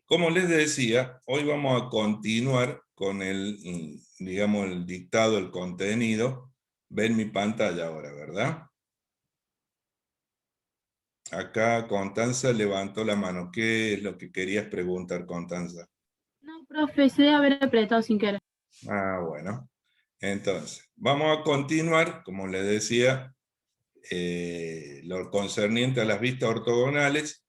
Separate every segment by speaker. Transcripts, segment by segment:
Speaker 1: Como les decía, hoy vamos a continuar con digamos, el dictado, el contenido. Ven mi pantalla ahora, ¿verdad? Acá Constanza levantó la mano. ¿Qué es lo que querías preguntar, Constanza?
Speaker 2: No, profe, se debe haber apretado sin querer.
Speaker 1: Ah, bueno. Entonces, vamos a continuar, como les decía, lo concerniente a las vistas ortogonales,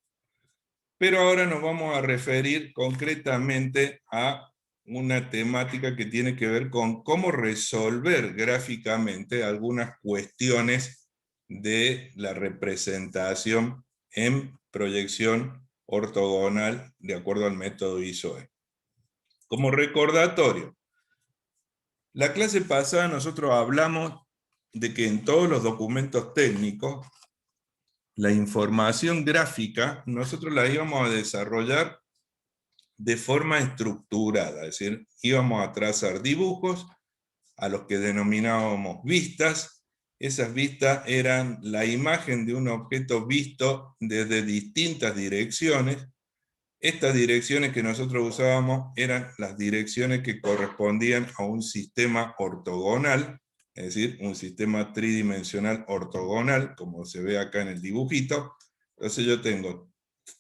Speaker 1: pero ahora nos vamos a referir concretamente a una temática que tiene que ver con cómo resolver gráficamente algunas cuestiones de la representación en proyección ortogonal de acuerdo al método ISOE. Como recordatorio, la clase pasada nosotros hablamos de que en todos los documentos técnicos la información gráfica nosotros la íbamos a desarrollar de forma estructurada, es decir, íbamos a trazar dibujos a los que denominábamos vistas. Esas vistas eran la imagen de un objeto visto desde distintas direcciones. Estas direcciones que nosotros usábamos eran las direcciones que correspondían a un sistema ortogonal, es decir, un sistema tridimensional ortogonal, como se ve acá en el dibujito. Entonces yo tengo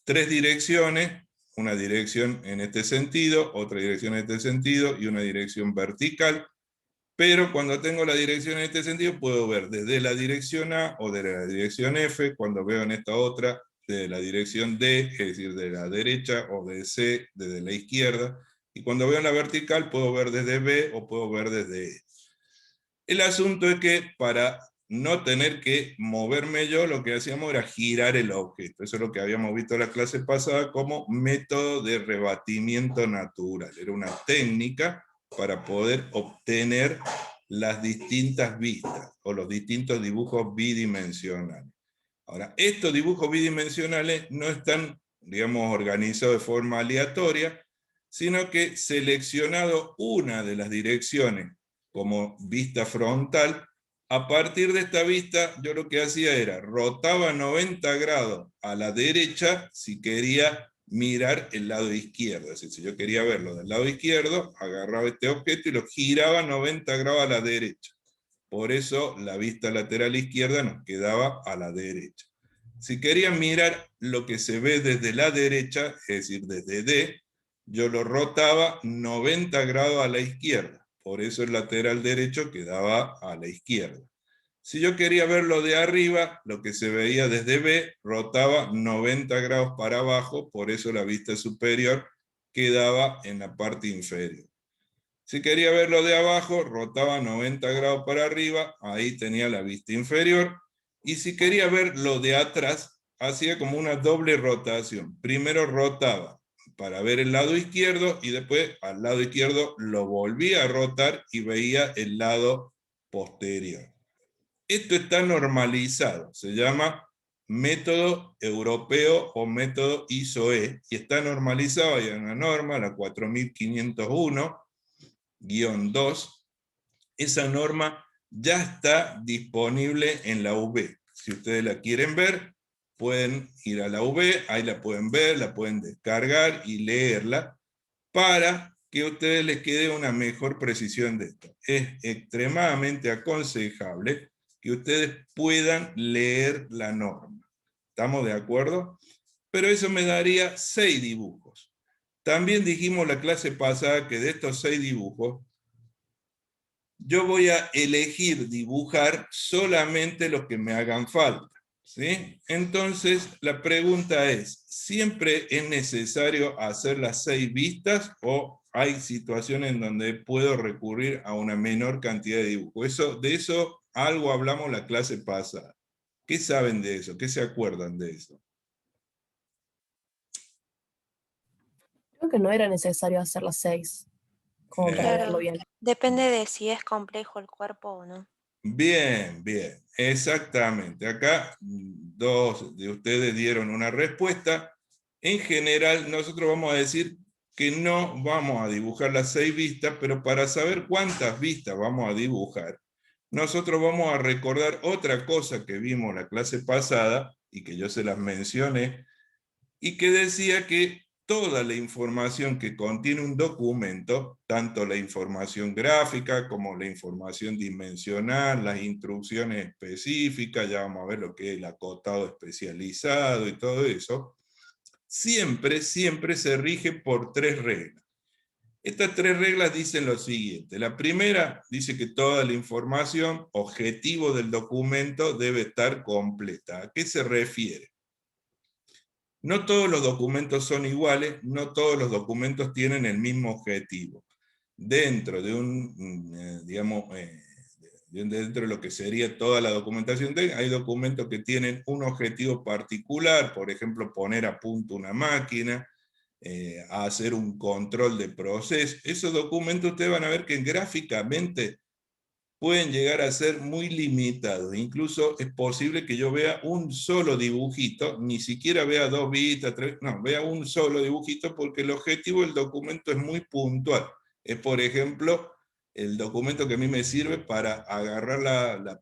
Speaker 1: tres direcciones, una dirección en este sentido, otra dirección en este sentido y una dirección vertical, pero cuando tengo la dirección en este sentido puedo ver desde la dirección A o de la dirección F, cuando veo en esta otra de la dirección D, es decir, de la derecha, o de C, desde la izquierda, y cuando veo en la vertical puedo ver desde B o puedo ver desde E. El asunto es que para no tener que moverme yo, lo que hacíamos era girar el objeto. Eso es lo que habíamos visto en la clase pasada como método de rebatimiento natural. Era una técnica para poder obtener las distintas vistas o los distintos dibujos bidimensionales. Ahora, estos dibujos bidimensionales no están, digamos, organizados de forma aleatoria, sino que seleccionado una de las direcciones como vista frontal, a partir de esta vista yo lo que hacía era rotaba 90 grados a la derecha si quería mirar el lado izquierdo. Es decir, si yo quería verlo del lado izquierdo, agarraba este objeto y lo giraba 90 grados a la derecha. Por eso la vista lateral izquierda nos quedaba a la derecha. Si quería mirar lo que se ve desde la derecha, es decir, desde D, yo lo rotaba 90 grados a la izquierda. Por eso el lateral derecho quedaba a la izquierda. Si yo quería verlo de arriba, lo que se veía desde B, rotaba 90 grados para abajo, por eso la vista superior quedaba en la parte inferior. Si quería verlo de abajo, rotaba 90 grados para arriba, ahí tenía la vista inferior. Y si quería verlo de atrás, hacía como una doble rotación. Primero rotaba para ver el lado izquierdo y después al lado izquierdo lo volvía a rotar y veía el lado posterior. Esto está normalizado, se llama método europeo o método ISOE y está normalizado, hay una norma, la 4501-2, esa norma ya está disponible en la UB. Si ustedes la quieren ver, pueden ir a la UB, ahí la pueden ver, la pueden descargar y leerla para que a ustedes les quede una mejor precisión de esto. Es extremadamente aconsejable que ustedes puedan leer la norma. ¿Estamos de acuerdo? Pero eso me daría 6 dibujos. También dijimos la clase pasada que de estos 6 dibujos, yo voy a elegir dibujar solamente los que me hagan falta, ¿sí? Entonces, la pregunta es, ¿siempre es necesario hacer las 6 vistas o hay situaciones en donde puedo recurrir a una menor cantidad de dibujos? De eso algo hablamos la clase pasada. ¿Qué saben de eso? ¿Qué se acuerdan de eso?
Speaker 3: Creo que no era necesario hacer las 6, como para verlo
Speaker 4: Claro,
Speaker 3: bien.
Speaker 4: depende de si es complejo el cuerpo o no.
Speaker 1: Bien, bien, exactamente. Acá dos de ustedes dieron una respuesta. En general, nosotros vamos a decir que no vamos a dibujar las 6 vistas, pero para saber cuántas vistas vamos a dibujar, nosotros vamos a recordar otra cosa que vimos la clase pasada y que yo se las mencioné, y que decía que toda la información que contiene un documento, tanto la información gráfica como la información dimensional, las instrucciones específicas, ya vamos a ver lo que es el acotado especializado y todo eso, siempre se rige por 3 reglas. Estas 3 reglas dicen lo siguiente. La primera dice que toda la información objetivo del documento debe estar completa. ¿A qué se refiere? No todos los documentos son iguales, no todos los documentos tienen el mismo objetivo. Dentro de dentro de lo que sería toda la documentación, hay documentos que tienen un objetivo particular, por ejemplo, poner a punto una máquina, a hacer un control de proceso. Esos documentos ustedes van a ver que gráficamente pueden llegar a ser muy limitados. Incluso es posible que yo vea un solo dibujito, ni siquiera vea 2 vistas, 3, no, vea un solo dibujito porque el objetivo del documento es muy puntual. Es, por ejemplo, el documento que a mí me sirve para agarrar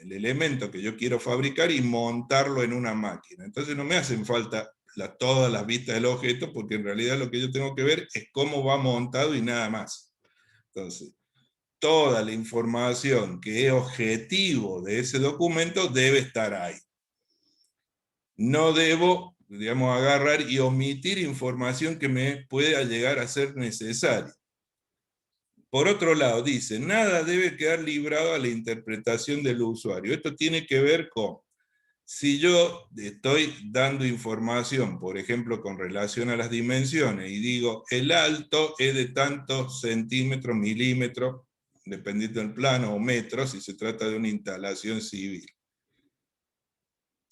Speaker 1: el elemento que yo quiero fabricar y montarlo en una máquina. Entonces no me hacen falta todas las vistas del objeto, porque en realidad lo que yo tengo que ver es cómo va montado y nada más. Entonces, toda la información que es objetivo de ese documento debe estar ahí. No debo, digamos, agarrar y omitir información que me pueda llegar a ser necesaria. Por otro lado, dice, nada debe quedar librado a la interpretación del usuario. Esto tiene que ver con, si yo estoy dando información, por ejemplo, con relación a las dimensiones, y digo, el alto es de tantos centímetros, milímetros, dependiendo del plano, o metros, si se trata de una instalación civil.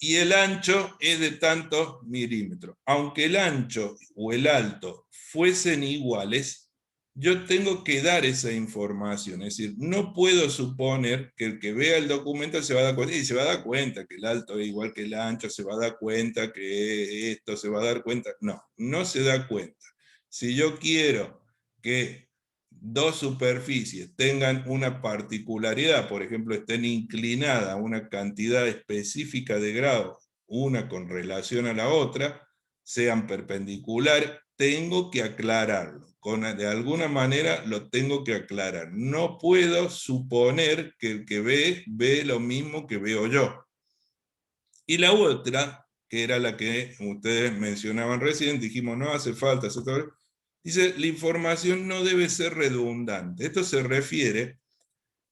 Speaker 1: Y el ancho es de tantos milímetros. Aunque el ancho o el alto fuesen iguales, yo tengo que dar esa información. Es decir, no puedo suponer que el que vea el documento se va a dar cuenta, y se va a dar cuenta que el alto es igual que el ancho, se va a dar cuenta que esto, se va a dar cuenta. No, no se da cuenta. Si yo quiero que 2 superficies tengan una particularidad, por ejemplo, estén inclinadas a una cantidad específica de grados, una con relación a la otra, sean perpendiculares, tengo que aclararlo. De alguna manera lo tengo que aclarar. No puedo suponer que el que ve lo mismo que veo yo. Y la otra, que era la que ustedes mencionaban recién, dijimos no hace falta, dice, la información no debe ser redundante. Esto se refiere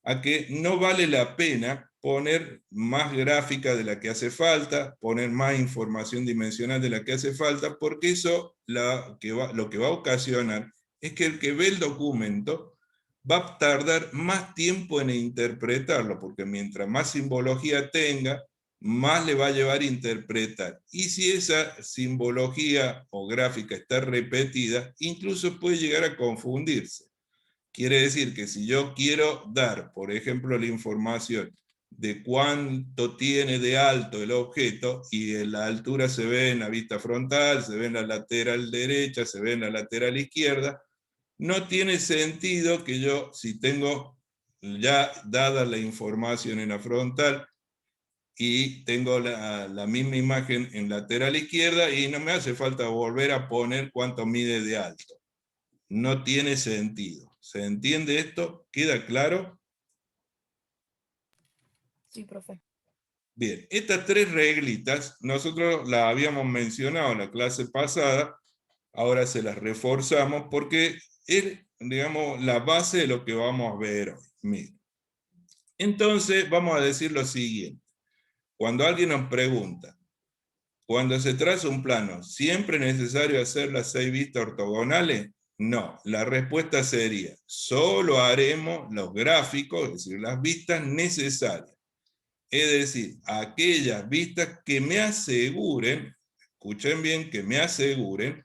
Speaker 1: a que no vale la pena poner más gráfica de la que hace falta, poner más información dimensional de la que hace falta, porque eso lo que va a ocasionar es que el que ve el documento va a tardar más tiempo en interpretarlo, porque mientras más simbología tenga, más le va a llevar a interpretar. Y si esa simbología o gráfica está repetida, incluso puede llegar a confundirse. Quiere decir que si yo quiero dar, por ejemplo, la información de cuánto tiene de alto el objeto, y en la altura se ve en la vista frontal, se ve en la lateral derecha, se ve en la lateral izquierda, no tiene sentido que yo, si tengo ya dada la información en la frontal, y tengo la misma imagen en lateral izquierda, y no me hace falta volver a poner cuánto mide de alto. No tiene sentido. ¿Se entiende esto? ¿Queda claro?
Speaker 3: Sí, profe.
Speaker 1: Bien, estas 3 reglitas nosotros las habíamos mencionado en la clase pasada, ahora se las reforzamos porque es, digamos, la base de lo que vamos a ver hoy. Miren. Entonces vamos a decir lo siguiente. Cuando alguien nos pregunta, cuando se traza un plano, ¿siempre es necesario hacer las 6 vistas ortogonales? No, la respuesta sería, solo haremos los gráficos, es decir, las vistas necesarias. Es decir, aquellas vistas que me aseguren, escuchen bien, que me aseguren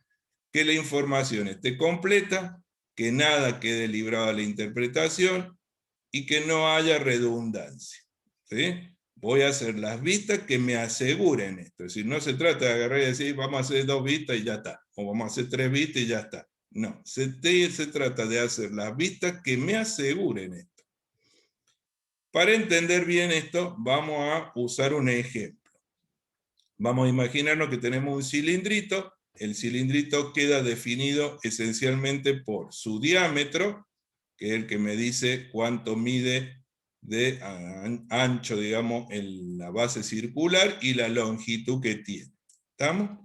Speaker 1: que la información esté completa, que nada quede librado a la interpretación y que no haya redundancia. ¿Sí? Voy a hacer las vistas que me aseguren esto. Es decir, no se trata de agarrar y decir, vamos a hacer 2 vistas y ya está. O vamos a hacer 3 vistas y ya está. No, se trata de hacer las vistas que me aseguren esto. Para entender bien esto, vamos a usar un ejemplo. Vamos a imaginarnos que tenemos un cilindrito el cilindrito queda definido esencialmente por su diámetro, que es el que me dice cuánto mide de ancho, digamos, en la base circular, y la longitud que tiene. ¿Estamos?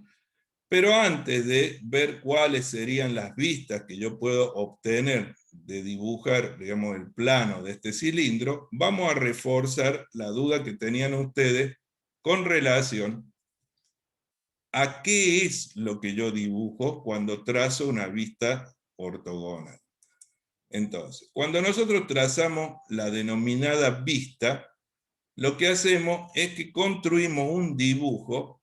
Speaker 1: Pero antes de ver cuáles serían las vistas que yo puedo obtener de dibujar, digamos, el plano de este cilindro, vamos a reforzar la duda que tenían ustedes con relación a qué es lo que yo dibujo cuando trazo una vista ortogonal. Entonces, cuando nosotros trazamos la denominada vista, lo que hacemos es que construimos un dibujo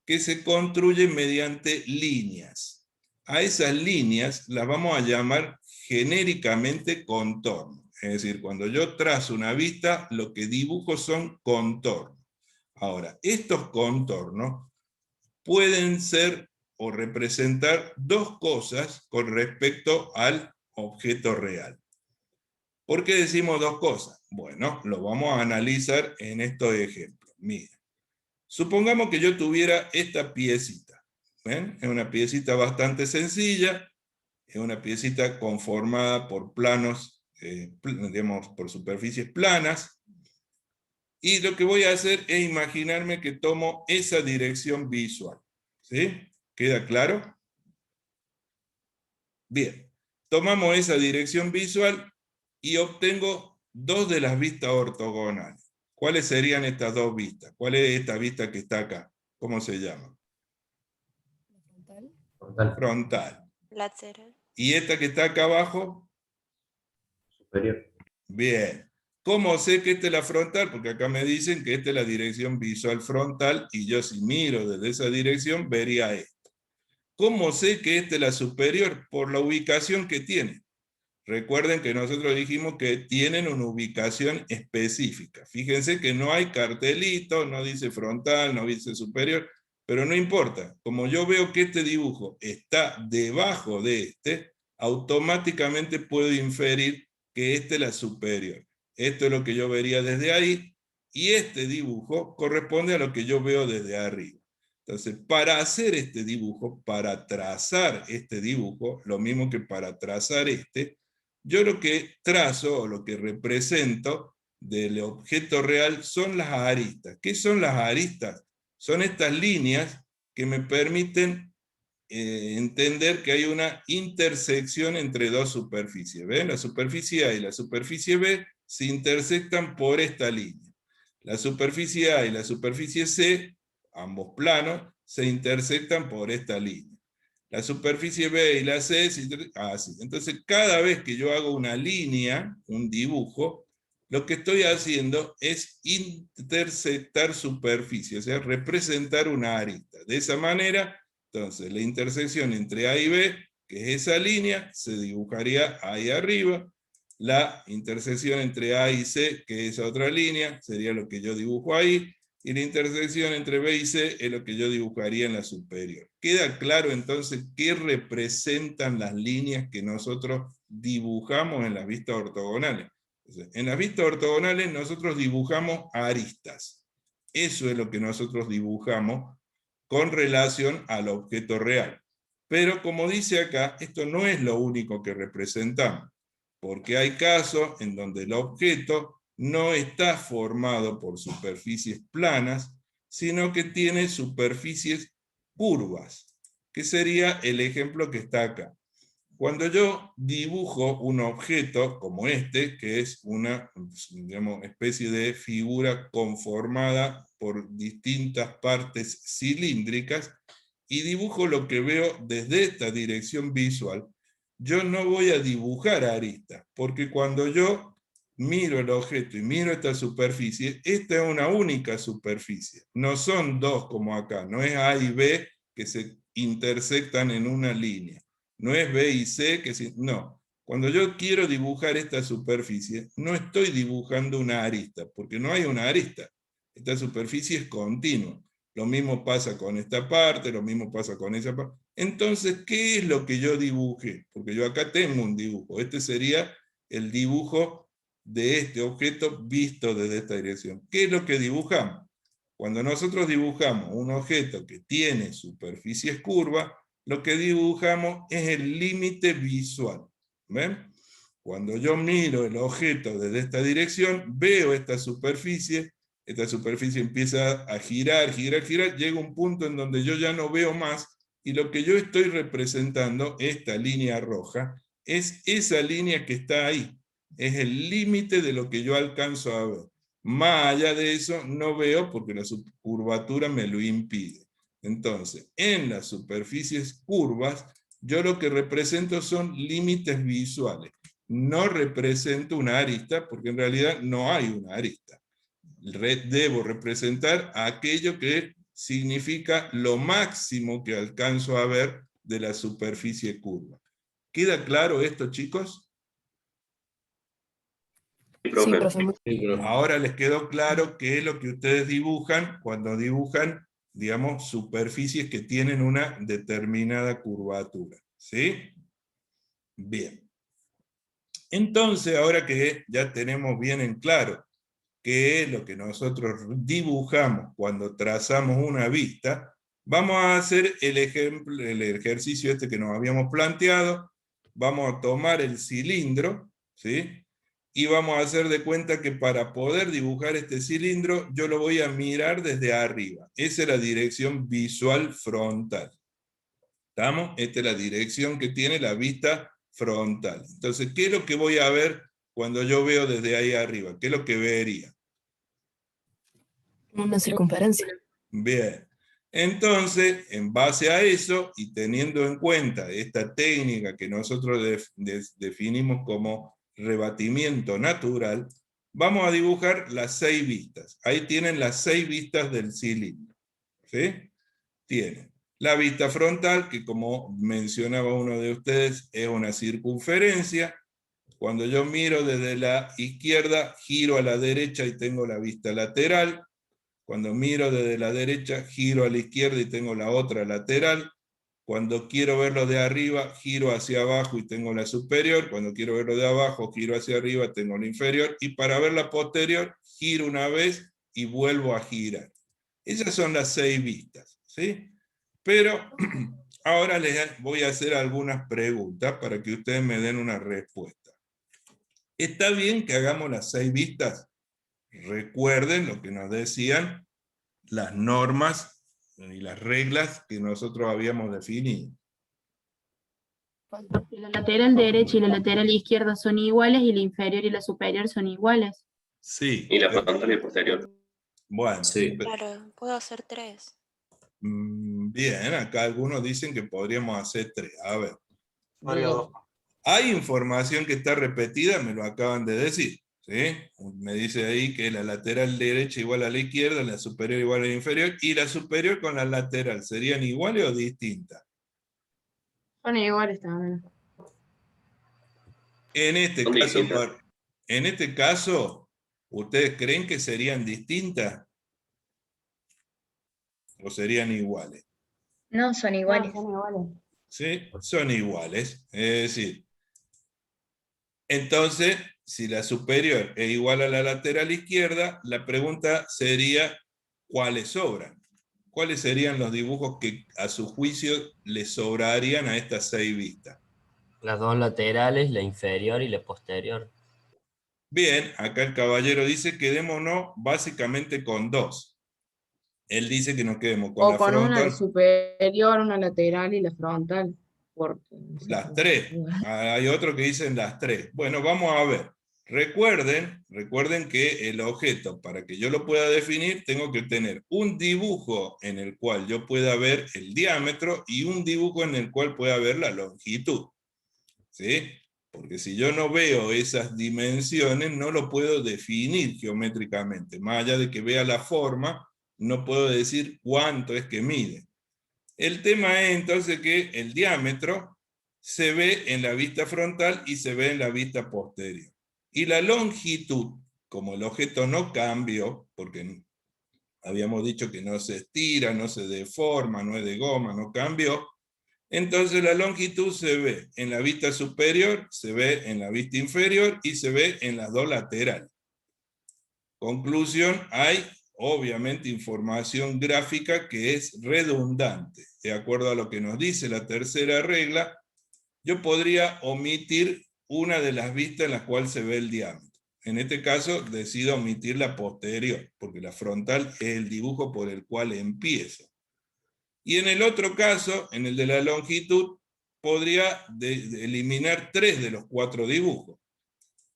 Speaker 1: que se construye mediante líneas. A esas líneas las vamos a llamar genéricamente contornos. Es decir, cuando yo trazo una vista, lo que dibujo son contornos. Ahora, estos contornos pueden ser o representar dos cosas con respecto al objeto real. ¿Por qué decimos dos cosas? Bueno, lo vamos a analizar en estos ejemplos. Miren. Supongamos que yo tuviera esta piecita. ¿Ven? Es una piecita bastante sencilla, es una piecita conformada por planos, digamos, por superficies planas, y lo que voy a hacer es imaginarme que tomo esa dirección visual. ¿Sí? ¿Queda claro? Bien, tomamos esa dirección visual y obtengo dos de las vistas ortogonales. ¿Cuáles serían estas dos vistas? ¿Cuál es esta vista que está acá? ¿Cómo se llama?
Speaker 3: Frontal.
Speaker 1: Frontal.
Speaker 4: Lateral.
Speaker 1: ¿Y esta que está acá abajo?
Speaker 5: Superior.
Speaker 1: Bien. ¿Cómo sé que esta es la frontal? Porque acá me dicen que esta es la dirección visual frontal, y yo si miro desde esa dirección vería esta. ¿Cómo sé que esta es la superior? Por la ubicación que tiene. Recuerden que nosotros dijimos que tienen una ubicación específica. Fíjense que no hay cartelito, no dice frontal, no dice superior, pero no importa. Como yo veo que este dibujo está debajo de este, automáticamente puedo inferir que esta es la superior. Esto es lo que yo vería desde ahí, y este dibujo corresponde a lo que yo veo desde arriba. Entonces, para hacer este dibujo, para trazar este dibujo, lo mismo que para trazar este, yo lo que trazo o lo que represento del objeto real son las aristas. ¿Qué son las aristas? Son estas líneas que me permiten entender que hay una intersección entre dos superficies. ¿Ven? La superficie A y la superficie B se intersectan por esta línea. La superficie A y la superficie C, ambos planos, se intersectan por esta línea. La superficie B y la C, así. Entonces, cada vez que yo hago una línea, un dibujo, lo que estoy haciendo es intersectar superficie, o sea, representar una arista. De esa manera, entonces, la intersección entre A y B, que es esa línea, se dibujaría ahí arriba. La intersección entre A y C, que es otra línea, sería lo que yo dibujo ahí. Y la intersección entre B y C es lo que yo dibujaría en la superior. ¿Queda claro entonces qué representan las líneas que nosotros dibujamos en las vistas ortogonales? Entonces, en las vistas ortogonales nosotros dibujamos aristas. Eso es lo que nosotros dibujamos con relación al objeto real. Pero como dice acá, esto no es lo único que representamos, porque hay casos en donde el objeto no está formado por superficies planas, sino que tiene superficies curvas, que sería el ejemplo que está acá. Cuando yo dibujo un objeto como este, que es una, digamos, especie de figura conformada por distintas partes cilíndricas, y dibujo lo que veo desde esta dirección visual, yo no voy a dibujar aristas, porque cuando yo miro el objeto y miro esta superficie, esta es una única superficie, no son dos como acá, no es A y B que se intersectan en una línea, no es B y C que se... No, cuando yo quiero dibujar esta superficie, no estoy dibujando una arista, porque no hay una arista, esta superficie es continua. Lo mismo pasa con esta parte, lo mismo pasa con esa parte. Entonces, ¿qué es lo que yo dibujé? Porque yo acá tengo un dibujo. Este sería el dibujo de este objeto visto desde esta dirección. ¿Qué es lo que dibujamos? Cuando nosotros dibujamos un objeto que tiene superficies curvas, lo que dibujamos es el límite visual. ¿Ven? Cuando yo miro el objeto desde esta dirección, veo esta superficie empieza a girar, llega un punto en donde yo ya no veo más, y lo que yo estoy representando, esta línea roja, es esa línea que está ahí, es el límite de lo que yo alcanzo a ver. Más allá de eso no veo porque la curvatura me lo impide. Entonces, en las superficies curvas, yo lo que represento son límites visuales. No represento una arista, porque en realidad no hay una arista. Debo representar aquello que significa lo máximo que alcanzo a ver de la superficie curva. ¿Queda claro esto, chicos?
Speaker 5: Sí,
Speaker 3: Sí,
Speaker 5: profe.
Speaker 3: profe.
Speaker 5: Sí, profe.
Speaker 1: Ahora les quedó claro qué es lo que ustedes dibujan cuando dibujan, digamos, superficies que tienen una determinada curvatura. ¿Sí? Bien. Entonces, ahora que ya tenemos bien en claro qué es lo que nosotros dibujamos cuando trazamos una vista, vamos a hacer el ejercicio este que nos habíamos planteado. Vamos a tomar el cilindro, ¿sí? Y vamos a hacer de cuenta que para poder dibujar este cilindro, yo lo voy a mirar desde arriba. Esa es la dirección visual frontal. ¿Estamos? Esta es la dirección que tiene la vista frontal. Entonces, ¿qué es lo que voy a ver cuando yo veo desde ahí arriba? ¿Qué es lo que vería?
Speaker 3: Una circunferencia.
Speaker 1: Bien. Entonces, en base a eso, y teniendo en cuenta esta técnica que nosotros definimos como rebatimiento natural, vamos a dibujar las 6 vistas. Ahí tienen las 6 vistas del cilindro. ¿Sí? Tienen la vista frontal, que como mencionaba uno de ustedes, es una circunferencia. Cuando yo miro desde la izquierda, giro a la derecha y tengo la vista lateral. Cuando miro desde la derecha, giro a la izquierda y tengo la otra lateral. Cuando quiero verlo de arriba, giro hacia abajo y tengo la superior. Cuando quiero verlo de abajo, giro hacia arriba, tengo la inferior. Y para ver la posterior, giro una vez y vuelvo a girar. Esas son las 6 vistas, ¿sí? Pero ahora les voy a hacer algunas preguntas para que ustedes me den una respuesta. ¿Está bien que hagamos las 6 vistas? Recuerden lo que nos decían las normas y las reglas que nosotros habíamos definido.
Speaker 2: La lateral derecha y la lateral izquierda son iguales y la inferior y la superior son iguales.
Speaker 1: Sí.
Speaker 5: Y la frontal y posterior.
Speaker 1: Bueno,
Speaker 5: Sí.
Speaker 4: Claro, puedo hacer 3.
Speaker 1: bien, acá algunos dicen que podríamos hacer 3. A ver,
Speaker 6: Mario,
Speaker 1: hay información que está repetida, me lo acaban de decir. ¿Sí? Me dice ahí que la lateral derecha igual a la izquierda, la superior igual a la inferior, y la superior con la lateral, ¿serían iguales o distintas?
Speaker 2: Son iguales también.
Speaker 1: En este
Speaker 5: Son
Speaker 1: caso,
Speaker 5: distintas.
Speaker 1: en este caso, ¿ustedes creen que serían distintas? ¿O serían iguales?
Speaker 7: No, son iguales.
Speaker 2: Son iguales.
Speaker 1: ¿Sí? Son iguales. Es decir, entonces, si la superior es igual a la lateral izquierda, la pregunta sería, ¿cuáles sobran? ¿Cuáles serían los dibujos que a su juicio le sobrarían a estas 6 vistas?
Speaker 6: las dos laterales, la inferior y la posterior.
Speaker 1: Bien, acá el caballero dice, quedémonos básicamente con 2. Él dice que nos quedemos con
Speaker 8: O
Speaker 1: la
Speaker 8: con una
Speaker 1: frontal,
Speaker 8: superior, una lateral y la frontal. Porque, no sé,
Speaker 1: las 3. Hay otro que dicen las 3. Bueno, vamos a ver. Recuerden que el objeto, para que yo lo pueda definir, tengo que tener un dibujo en el cual yo pueda ver el diámetro y un dibujo en el cual pueda ver la longitud. ¿Sí? Porque si yo no veo esas dimensiones, no lo puedo definir geométricamente. Más allá de que vea la forma, no puedo decir cuánto es que mide. El tema es entonces que el diámetro se ve en la vista frontal y se ve en la vista posterior. Y la longitud, como el objeto no cambió, porque habíamos dicho que no se estira, no se deforma, no es de goma, no cambió, entonces la longitud se ve en la vista superior, se ve en la vista inferior y se ve en las dos laterales. Conclusión, hay obviamente información gráfica que es redundante. de acuerdo a lo que nos dice la tercera regla, yo podría omitir una de las vistas en las cuales se ve el diámetro. En este caso decido omitir la posterior, porque la frontal es el dibujo por el cual empiezo. Y en el otro caso, en el de la longitud, podría eliminar 3 de los 4 dibujos.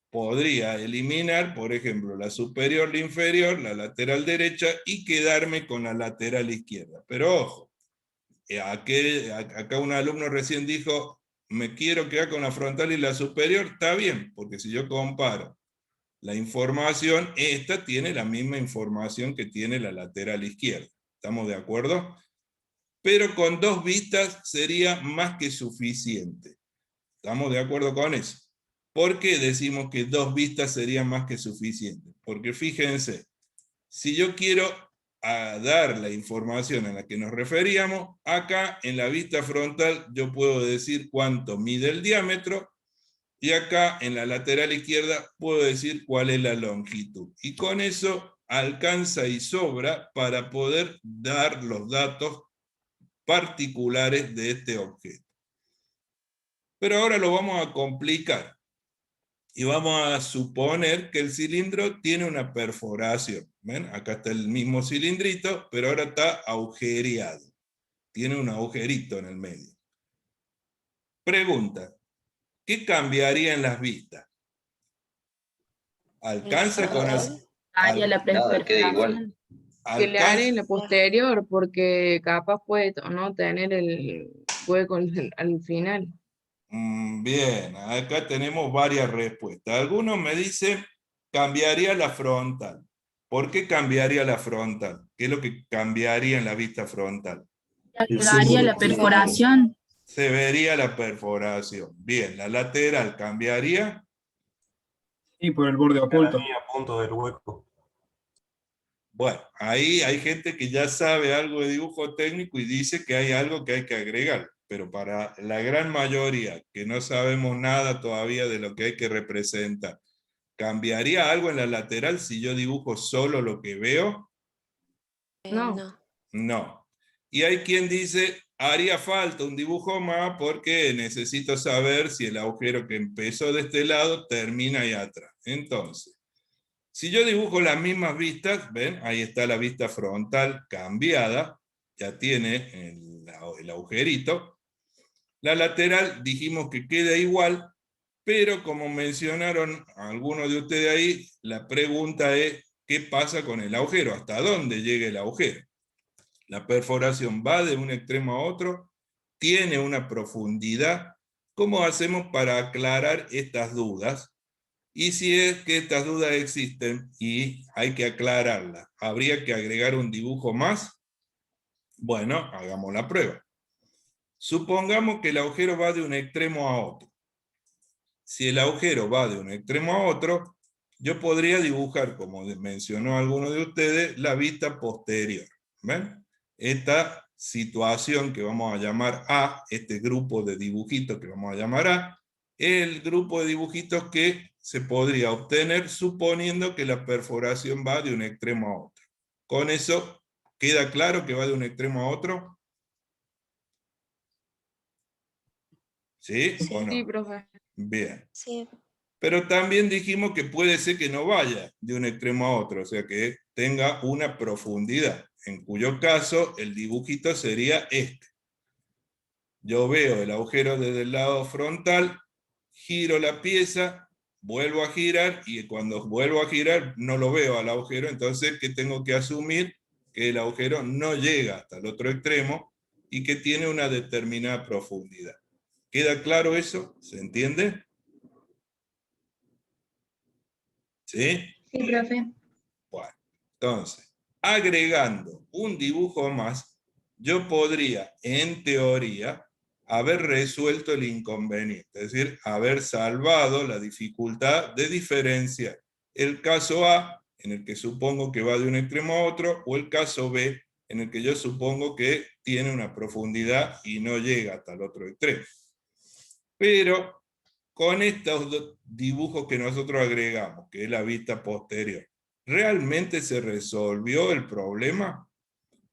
Speaker 1: Podría eliminar, por ejemplo, la superior, la inferior, la lateral derecha y quedarme con la lateral izquierda. Pero ojo, acá un alumno recién dijo, me quiero quedar con la frontal y la superior. Está bien, porque si yo comparo la información, esta tiene la misma información que tiene la lateral izquierda. ¿Estamos de acuerdo? Pero con 2 vistas sería más que suficiente. ¿Estamos de acuerdo con eso? ¿Por qué decimos que 2 vistas serían más que suficiente? Porque fíjense, si yo quiero dar la información a la que nos referíamos, acá en la vista frontal yo puedo decir cuánto mide el diámetro, y acá en la lateral izquierda puedo decir cuál es la longitud. Y con eso alcanza y sobra para poder dar los datos particulares de este objeto. Pero ahora lo vamos a complicar. Y vamos a suponer que el cilindro tiene una perforación. ¿Ven? Acá está el mismo cilindrito, pero ahora está agujereado. Tiene un agujerito en el medio. Pregunta, ¿qué cambiaría en las vistas? ¿Alcanza con el...
Speaker 2: Área, la
Speaker 5: Nada, queda igual.
Speaker 8: Que le haré en
Speaker 1: alcanza,
Speaker 8: la posterior, porque capaz puede no tener el hueco al final.
Speaker 1: Bien, acá tenemos varias respuestas. Algunos me dicen, cambiaría la frontal. ¿Por qué cambiaría la frontal? ¿Qué es lo que cambiaría en la vista frontal?
Speaker 2: Quedaría la perforación.
Speaker 1: Se vería la perforación. Bien, la lateral cambiaría.
Speaker 7: Y por el borde
Speaker 5: La
Speaker 7: oculto.
Speaker 5: línea a punto del hueco.
Speaker 1: Bueno, ahí hay gente que ya sabe algo de dibujo técnico y dice que hay algo que hay que agregar, pero para la gran mayoría que no sabemos nada todavía de lo que hay que representar, ¿cambiaría algo en la lateral si yo dibujo solo lo que veo?
Speaker 8: No.
Speaker 4: No.
Speaker 1: No. Y hay quien dice, haría falta un dibujo más porque necesito saber si el agujero que empezó de este lado termina ahí atrás. Entonces, si yo dibujo las mismas vistas, ¿ven? Ahí está la vista frontal cambiada, ya tiene el agujerito. La lateral dijimos que queda igual, pero como mencionaron algunos de ustedes ahí, la pregunta es, ¿qué pasa con el agujero? ¿Hasta dónde llega el agujero? La perforación va de un extremo a otro, tiene una profundidad. ¿Cómo hacemos para aclarar estas dudas? Y si es que estas dudas existen y hay que aclararlas, ¿habría que agregar un dibujo más? Bueno, hagamos la prueba. Supongamos que el agujero va de un extremo a otro. Si el agujero va de un extremo a otro, yo podría dibujar, como mencionó alguno de ustedes, la vista posterior. ¿Ven? Esta situación que vamos a llamar A, este grupo de dibujitos que vamos a llamar A, es el grupo de dibujitos que se podría obtener suponiendo que la perforación va de un extremo a otro. Con eso, ¿queda claro que va de un extremo a otro? ¿Sí o no?
Speaker 8: Sí, profe.
Speaker 1: Bien.
Speaker 4: Sí.
Speaker 1: Pero también dijimos que puede ser que no vaya de un extremo a otro, o sea que tenga una profundidad, en cuyo caso el dibujito sería este. Yo veo el agujero desde el lado frontal, giro la pieza, vuelvo a girar, y cuando vuelvo a girar no lo veo al agujero, entonces ¿qué tengo que asumir? Que el agujero no llega hasta el otro extremo y que tiene una determinada profundidad. ¿Queda claro eso? ¿Se entiende? ¿Sí?
Speaker 2: Sí, profe.
Speaker 1: Bueno, entonces, agregando un dibujo más, yo podría, en teoría, haber resuelto el inconveniente, es decir, haber salvado la dificultad de diferenciar el caso A, en el que supongo que va de un extremo a otro, o el caso B, en el que yo supongo que tiene una profundidad y no llega hasta el otro extremo. Pero con estos dibujos que nosotros agregamos, que es la vista posterior, ¿realmente se resolvió el problema?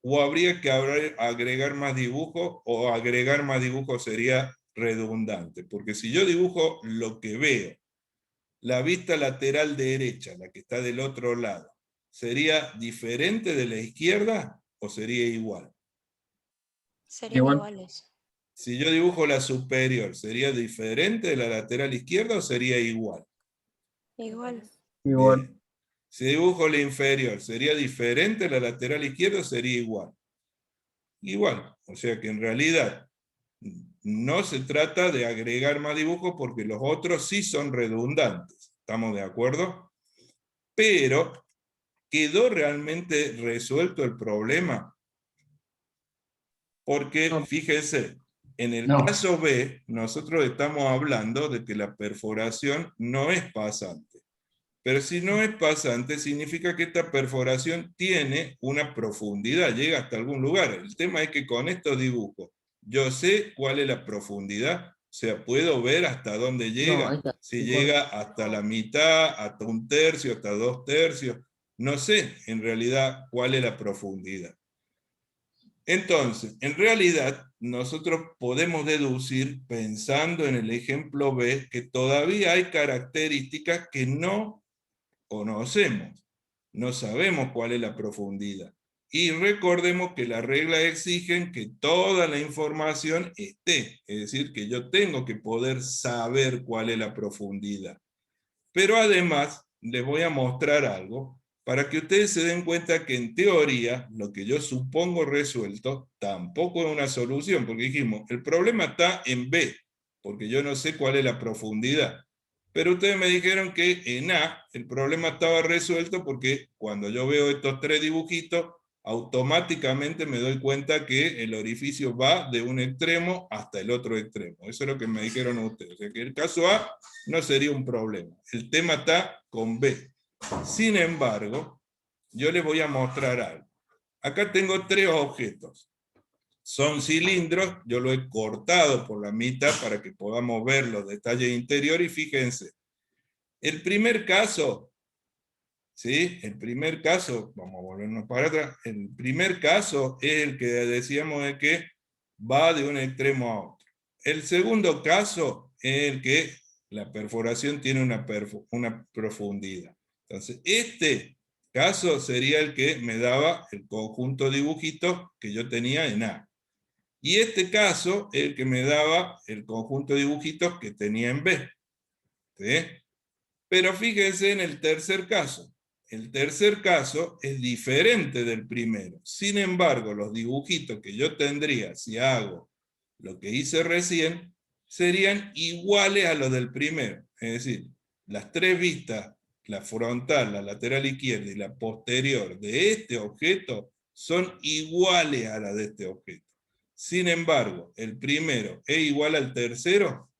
Speaker 1: o habría que agregar más dibujos, o agregar más dibujos sería redundante, porque si yo dibujo lo que veo, la vista lateral derecha, la que está del otro lado, ¿sería diferente de la izquierda o sería igual?
Speaker 4: Serían
Speaker 7: Igual.
Speaker 4: iguales.
Speaker 1: Si yo dibujo la superior, ¿sería diferente de la lateral izquierda o sería igual?
Speaker 4: Igual.
Speaker 7: Igual.
Speaker 1: Bien. Si dibujo la inferior, ¿sería diferente de la lateral izquierda o sería igual? Igual. O sea que en realidad no se trata de agregar más dibujos porque los otros sí son redundantes. ¿Estamos de acuerdo? Pero, ¿quedó realmente resuelto el problema? Porque, fíjense, en el caso B, nosotros estamos hablando de que la perforación no es pasante. Pero si no es pasante, significa que esta perforación tiene una profundidad, llega hasta algún lugar. El tema es que con estos dibujos, yo sé cuál es la profundidad, o sea, puedo ver hasta dónde llega, si llega hasta la mitad, hasta un tercio, hasta 2/3, no sé en realidad cuál es la profundidad. Entonces, en realidad, nosotros podemos deducir, pensando en el ejemplo B, que todavía hay características que no conocemos, no sabemos cuál es la profundidad. Y recordemos que las reglas exigen que toda la información esté, es decir, que yo tengo que poder saber cuál es la profundidad. Pero además, les voy a mostrar algo para que ustedes se den cuenta que en teoría, lo que yo supongo resuelto, tampoco es una solución, porque dijimos, el problema está en B, porque yo no sé cuál es la profundidad. Pero ustedes me dijeron que en A el problema estaba resuelto porque cuando yo veo estos 3 dibujitos, automáticamente me doy cuenta que el orificio va de un extremo hasta el otro extremo. Eso es lo que me dijeron ustedes. O sea que el caso A no sería un problema. El tema está con B. Sin embargo, yo les voy a mostrar algo. Acá tengo 3 objetos. Son cilindros, yo lo he cortado por la mitad para que podamos ver los detalles interiores y fíjense. El primer caso, ¿sí? El primer caso, vamos a volvernos para atrás, el primer caso es el que decíamos de que va de un extremo a otro. El segundo caso es el que la perforación tiene una profundidad. Entonces, este caso sería el que me daba el conjunto de dibujitos que yo tenía en A. Y este caso es el que me daba el conjunto de dibujitos que tenía en B. ¿Sí? Pero fíjense en el tercer caso. El tercer caso es diferente del primero. Sin embargo, los dibujitos que yo tendría si hago lo que hice recién, serían iguales a los del primero. Es decir, las 3 vistas, la frontal, la lateral izquierda y la posterior de este objeto, son iguales a las de este objeto. Sin embargo, el primero es igual al tercero.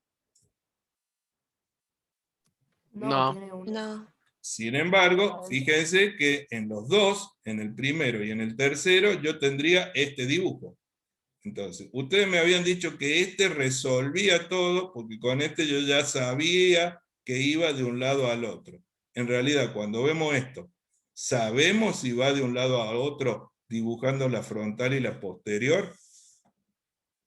Speaker 3: No,
Speaker 8: No.
Speaker 3: tiene uno.
Speaker 4: No.
Speaker 1: Sin embargo, fíjense que en los dos, en el primero y en el tercero, yo tendría este dibujo. Entonces, ustedes me habían dicho que este resolvía todo, porque con este yo ya sabía que iba de un lado al otro. En realidad, cuando vemos esto, ¿sabemos si va de un lado a otro dibujando la frontal y la posterior?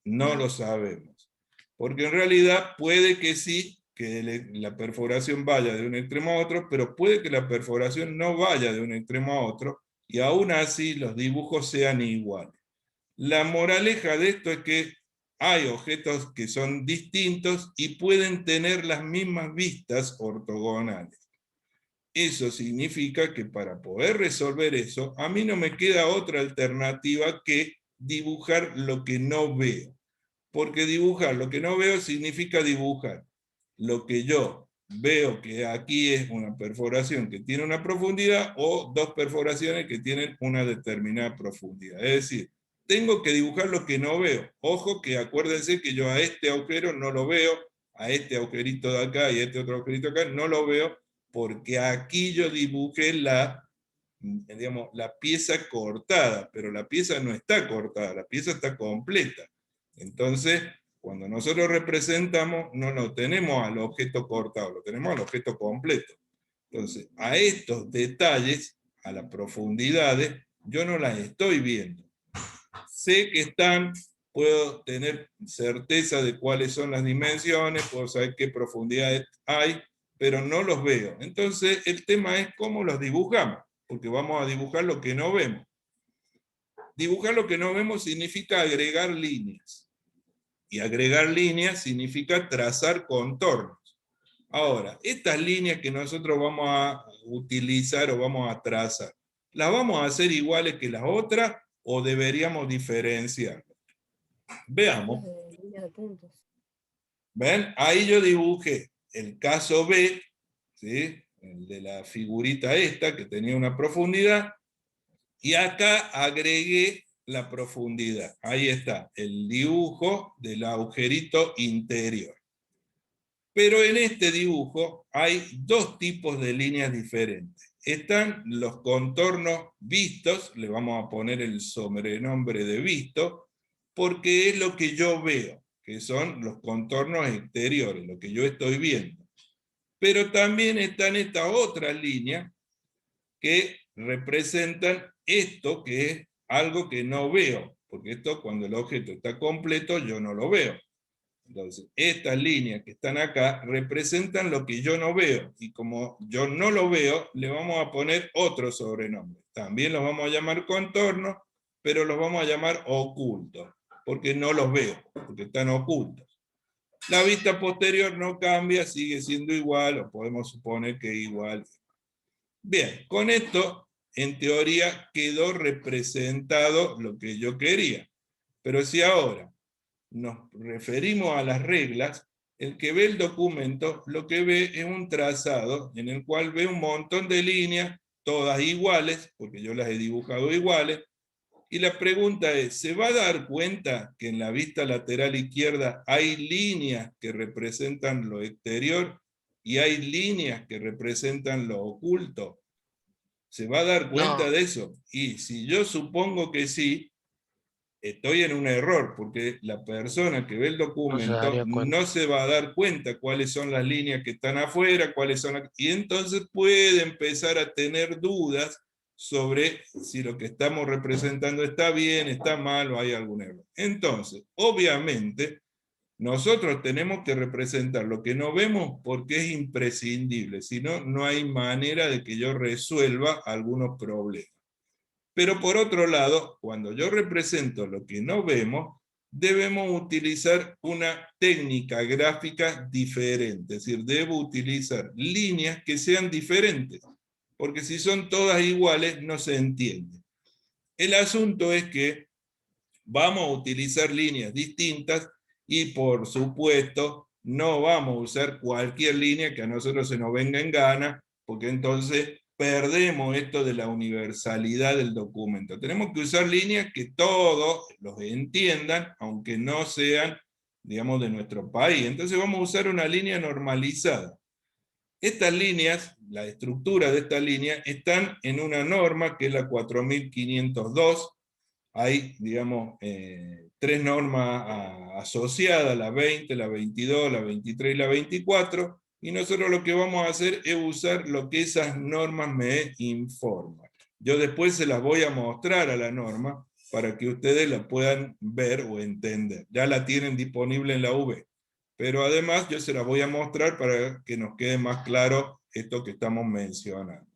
Speaker 1: No lo sabemos. Porque en realidad puede que sí, que la perforación vaya de un extremo a otro, pero puede que la perforación no vaya de un extremo a otro, y aún así los dibujos sean iguales. La moraleja de esto es que hay objetos que son distintos y pueden tener las mismas vistas ortogonales. Eso significa que para poder resolver eso, a mí no me queda otra alternativa que dibujar lo que no veo. Porque dibujar lo que no veo significa dibujar lo que yo veo que aquí es una perforación que tiene una profundidad o 2 perforaciones que tienen una determinada profundidad. Es decir, tengo que dibujar lo que no veo. Ojo que acuérdense que yo a este agujero no lo veo, a este agujerito de acá y a este otro agujerito acá no lo veo, porque aquí yo dibujé digamos, la pieza cortada, pero la pieza no está cortada, la pieza está completa. Entonces, cuando nosotros representamos, no lo tenemos al objeto cortado, lo tenemos al objeto completo. Entonces, a estos detalles, a las profundidades, yo no las estoy viendo. sé que están, puedo tener certeza de cuáles son las dimensiones, puedo saber qué profundidades hay, pero no los veo. Entonces el tema es cómo los dibujamos, porque vamos a dibujar lo que no vemos. Dibujar lo que no vemos significa agregar líneas. Y agregar líneas significa trazar contornos. Ahora, estas líneas que nosotros vamos a utilizar o vamos a trazar, ¿las vamos a hacer iguales que las otras o deberíamos diferenciarlas? Veamos.
Speaker 3: Líneas de puntos.
Speaker 1: ¿Ven? Ahí yo dibujé el caso B, ¿sí? El de la figurita esta, que tenía una profundidad, y acá agregué la profundidad. Ahí está, el dibujo del agujerito interior. Pero en este dibujo hay dos tipos de líneas diferentes. Están los contornos vistos, le vamos a poner el sobrenombre de visto, porque es lo que yo veo, que son los contornos exteriores, lo que yo estoy viendo. Pero también están estas otras líneas que representan esto, que es algo que no veo, porque esto cuando el objeto está completo yo no lo veo. Entonces, estas líneas que están acá representan lo que yo no veo, y como yo no lo veo, le vamos a poner otro sobrenombre. También los vamos a llamar contornos, pero los vamos a llamar ocultos, porque no los veo, porque están ocultos. La vista posterior no cambia, sigue siendo igual, o podemos suponer que igual. Bien, con esto, en teoría, quedó representado lo que yo quería. Pero si ahora nos referimos a las reglas, el que ve el documento lo que ve es un trazado en el cual ve un montón de líneas, todas iguales, porque yo las he dibujado iguales, y la pregunta es, ¿se va a dar cuenta que en la vista lateral izquierda hay líneas que representan lo exterior y hay líneas que representan lo oculto? ¿Se va a dar cuenta
Speaker 9: No.
Speaker 1: de eso? Y si yo supongo que sí, estoy en un error, porque la persona que ve el documento
Speaker 9: daría cuenta.
Speaker 1: no se va a dar cuenta cuáles son las líneas que están afuera, cuáles son y entonces puede empezar a tener dudas sobre si lo que estamos representando está bien, está mal o hay algún error. Entonces, obviamente, nosotros tenemos que representar lo que no vemos porque es imprescindible, si no, no hay manera de que yo resuelva algunos problemas. Pero por otro lado, cuando yo represento lo que no vemos, debemos utilizar una técnica gráfica diferente, es decir, debo utilizar líneas que sean diferentes, porque si son todas iguales no se entiende. El asunto es que vamos a utilizar líneas distintas y por supuesto no vamos a usar cualquier línea que a nosotros se nos venga en gana, porque entonces perdemos esto de la universalidad del documento. Tenemos que usar líneas que todos los entiendan, aunque no sean, digamos, de nuestro país. Entonces vamos a usar una línea normalizada. Estas líneas, la estructura de esta línea, están en una norma que es la 4502. Hay, digamos, tres normas asociadas, la 20, la 22, la 23 y la 24, y nosotros lo que vamos a hacer es usar lo que esas normas me informan. Yo después se las voy a mostrar a la norma para que ustedes la puedan ver o entender. Ya la tienen disponible en la UB, pero además yo se las voy a mostrar para que nos quede más claro esto que estamos mencionando.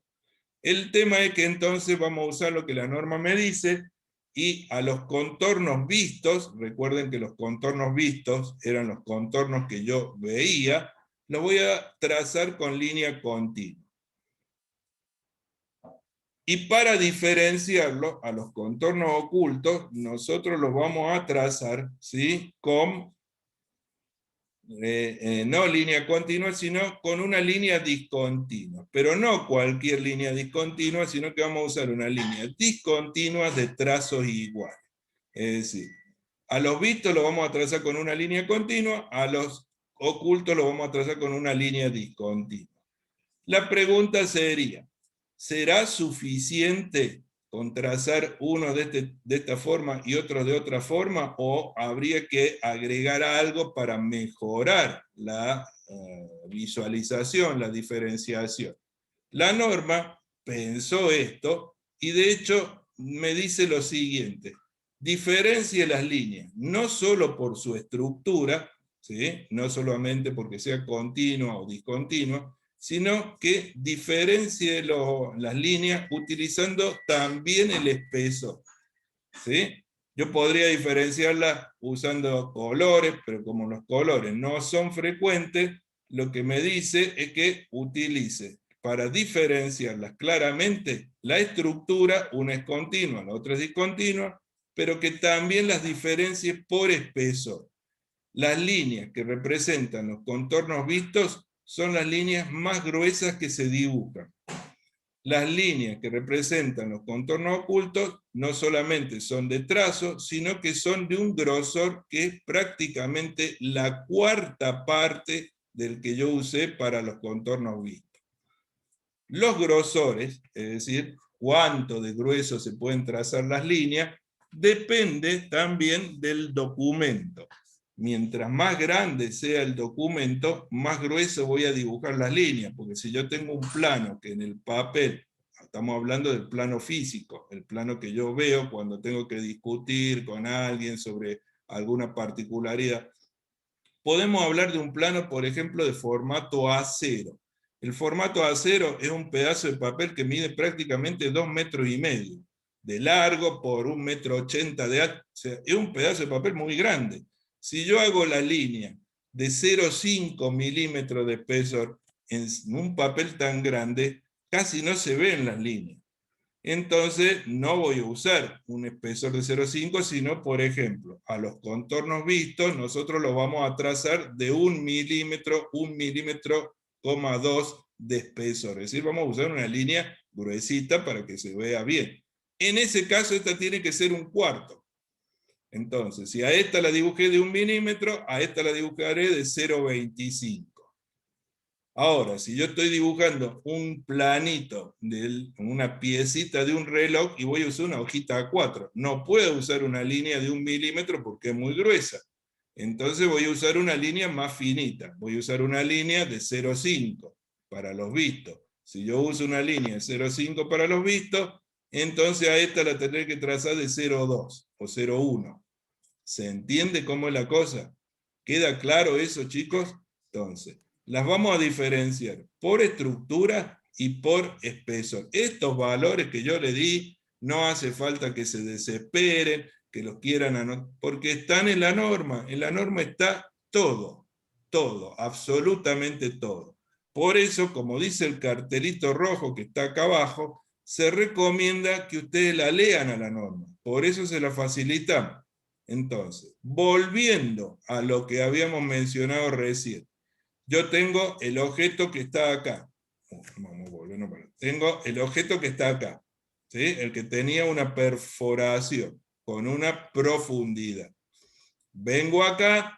Speaker 1: El tema es que entonces vamos a usar lo que la norma me dice, y a los contornos vistos, recuerden que los contornos vistos eran los contornos que yo veía, los voy a trazar con línea continua. Y para diferenciarlo a los contornos ocultos, nosotros los vamos a trazar, ¿sí?, con no línea continua, sino con una línea discontinua. Pero no cualquier línea discontinua, sino que vamos a usar una línea discontinua de trazos iguales. Es decir, a los vistos los vamos a trazar con una línea continua, a los ocultos los vamos a trazar con una línea discontinua. La pregunta sería, ¿será suficiente con trazar uno de esta forma y otro de otra forma, o habría que agregar algo para mejorar la visualización, la diferenciación? La norma pensó esto y de hecho me dice lo siguiente: diferencie las líneas, no solo por su estructura, ¿sí? No solamente porque sea continua o discontinua, sino que diferencie las líneas utilizando también el espesor, ¿sí? Yo podría diferenciarlas usando colores, pero como los colores no son frecuentes, lo que me dice es que utilice para diferenciarlas claramente la estructura, una es continua, la otra es discontinua, pero que también las diferencie por espesor. Las líneas que representan los contornos vistos son las líneas más gruesas que se dibujan. Las líneas que representan los contornos ocultos no solamente son de trazo, sino que son de un grosor que es prácticamente la cuarta parte del que yo usé para los contornos vistos. Los grosores, es decir, cuánto de grueso se pueden trazar las líneas, depende también del documento. Mientras más grande sea el documento, más grueso voy a dibujar las líneas, porque si yo tengo un plano que en el papel, estamos hablando del plano físico, el plano que yo veo cuando tengo que discutir con alguien sobre alguna particularidad, podemos hablar de un plano, por ejemplo, de formato A0. El formato A0 es un pedazo de papel que mide prácticamente 2,5 metros de largo por 1,80 m de alto, o sea, es un pedazo de papel muy grande. Si yo hago la línea de 0,5 milímetros de espesor en un papel tan grande, casi no se ven las líneas. Entonces no voy a usar un espesor de 0,5, sino, por ejemplo, a los contornos vistos, nosotros los vamos a trazar de 1 milímetro, 1,2 milímetros de espesor. Es decir, vamos a usar una línea gruesita para que se vea bien. En ese caso, esta tiene que ser 1/4. Entonces, si a esta la dibujé de 1 milímetro, a esta la dibujaré de 0,25. Ahora, si yo estoy dibujando un planito, una piecita de un reloj, y voy a usar una hojita A4, no puedo usar una línea de 1 milímetro porque es muy gruesa. Entonces voy a usar una línea más finita. Voy a usar una línea de 0,5 para los vistos. Si yo uso una línea de 0,5 para los vistos, entonces a esta la tendré que trazar de 0,2 o 0,1. ¿Se entiende cómo es la cosa? ¿Queda claro eso, chicos? Entonces, las vamos a diferenciar por estructura y por espesor. Estos valores que yo le di, no hace falta que se desesperen, que los quieran anotar, porque están en la norma. En la norma está todo, todo, absolutamente todo. Por eso, como dice el cartelito rojo que está acá abajo, se recomienda que ustedes la lean a la norma. Por eso se la facilitamos. Entonces, volviendo a lo que habíamos mencionado recién, yo tengo el objeto que está acá. Tengo el objeto que está acá, ¿sí? El que tenía una perforación con una profundidad. Vengo acá,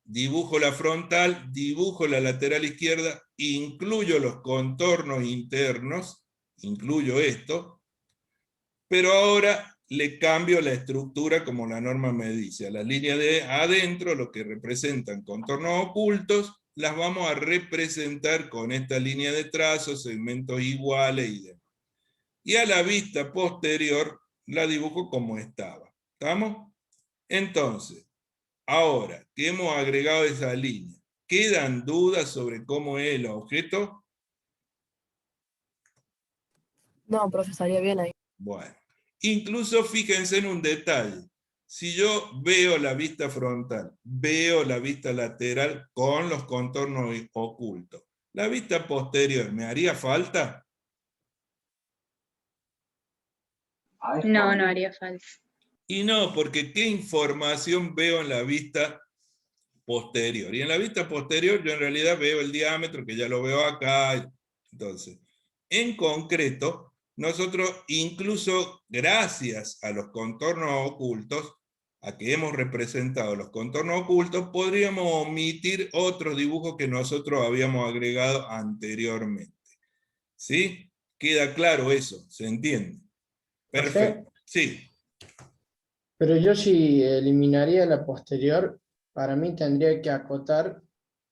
Speaker 1: dibujo la frontal, dibujo la lateral izquierda, incluyo los contornos internos, incluyo esto, pero ahora le cambio la estructura como la norma me dice. A la línea de adentro, lo que representan contornos ocultos, las vamos a representar con esta línea de trazo, segmentos iguales y demás. Y a la vista posterior, la dibujo como estaba. ¿Estamos? Entonces, ahora que hemos agregado esa línea, ¿quedan dudas sobre cómo es el objeto?
Speaker 3: No, profe, estaría bien ahí.
Speaker 1: Bueno. Incluso fíjense en un detalle. Si yo veo la vista frontal, veo la vista lateral con los contornos ocultos, ¿la vista posterior me haría falta?
Speaker 2: No, no haría falta.
Speaker 1: Y no, porque ¿qué información veo en la vista posterior? Y en la vista posterior yo en realidad veo el diámetro, que ya lo veo acá. Entonces, en concreto, nosotros, incluso gracias a los contornos ocultos, a que hemos representado los contornos ocultos, podríamos omitir otros dibujos que nosotros habíamos agregado anteriormente. ¿Sí? ¿Queda claro eso? ¿Se entiende? Perfecto. Sí.
Speaker 9: Pero yo si eliminaría la posterior, para mí tendría que acotar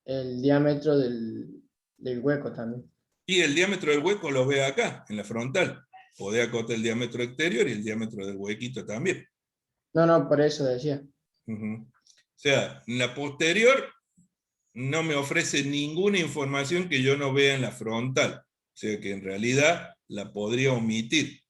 Speaker 9: el diámetro del hueco también.
Speaker 1: Y el diámetro del hueco lo ve acá, en la frontal. Podés acotar el diámetro exterior y el diámetro del huequito también.
Speaker 9: No, por eso decía.
Speaker 1: Ujú. O sea, la posterior no me ofrece ninguna información que yo no vea en la frontal. O sea que en realidad la podría omitir.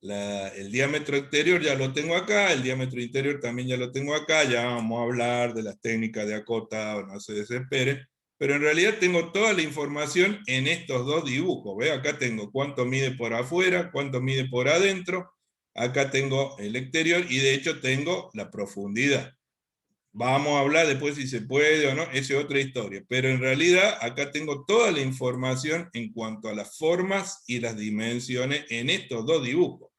Speaker 1: El diámetro exterior ya lo tengo acá, el diámetro interior también ya lo tengo acá, ya vamos a hablar de las técnicas de acotado, no se desespere, pero en realidad tengo toda la información en estos dos dibujos. ¿Ve? Acá tengo cuánto mide por afuera, cuánto mide por adentro, acá tengo el exterior y de hecho tengo la profundidad. Vamos a hablar después si se puede o no, esa es otra historia. Pero en realidad acá tengo toda la información en cuanto a las formas y las dimensiones en estos dos dibujos.